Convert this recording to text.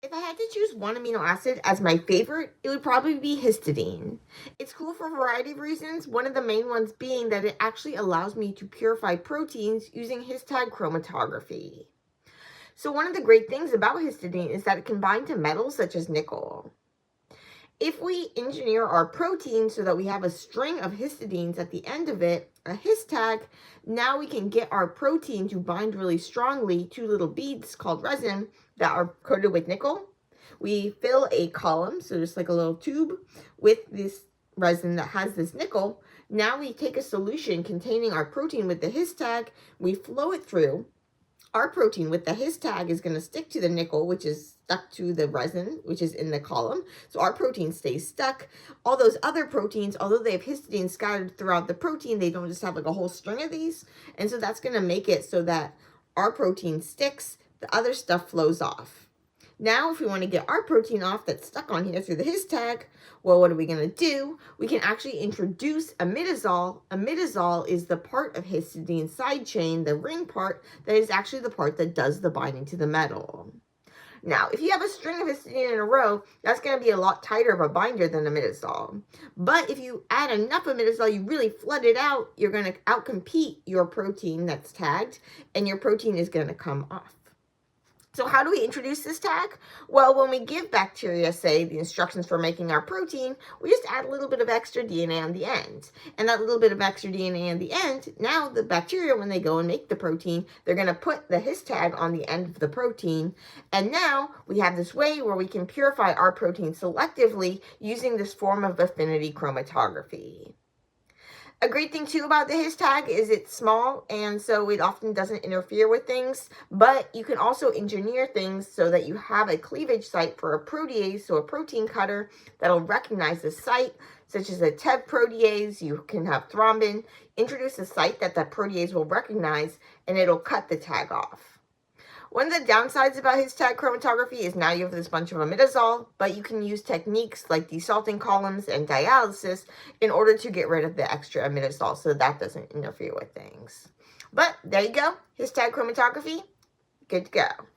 If I had to choose one amino acid as my favorite, it would probably be histidine. It's cool for a variety of reasons, one of the main ones being that it actually allows me to purify proteins using histide chromatography. So one of the great things about histidine is that it can bind to metals such as nickel. If we engineer our protein so that we have a string of histidines at the end of it, a his tag, now we can get our protein to bind really strongly to little beads called resin that are coated with nickel. We fill a column, so just like a little tube, with this resin that has this nickel. Now we take a solution containing our protein with the his tag, we flow it through. Our protein with the his tag is going to stick to the nickel, which is stuck to the resin, which is in the column. So our protein stays stuck. All those other proteins, although they have histidine scattered throughout the protein, they don't just have like a whole string of these. And so that's going to make it so that our protein sticks, the other stuff flows off. Now, if we want to get our protein off that's stuck on here through the his tag, well, what are we going to do? We can actually introduce imidazole. Imidazole is the part of histidine side chain, the ring part, that is actually the part that does the binding to the metal. Now, if you have a string of histidine in a row, that's going to be a lot tighter of a binder than imidazole. But if you add enough imidazole, you really flood it out, you're going to outcompete your protein that's tagged, and your protein is going to come off. So how do we introduce this tag? Well, when we give bacteria, say, the instructions for making our protein, we just add a little bit of extra DNA on the end. And that little bit of extra DNA on the end, now the bacteria, when they go and make the protein, they're going to put the his tag on the end of the protein. And now we have this way where we can purify our protein selectively using this form of affinity chromatography. A great thing too about the his tag is it's small, and so it often doesn't interfere with things, but you can also engineer things so that you have a cleavage site for a protease, so a protein cutter that'll recognize the site, such as a TEV protease. You can have thrombin, introduce a site that that protease will recognize, and it'll cut the tag off. One of the downsides about his tag chromatography is now you have this bunch of imidazole, but you can use techniques like desalting columns and dialysis in order to get rid of the extra imidazole so that doesn't interfere with things. But there you go, his tag chromatography, good to go.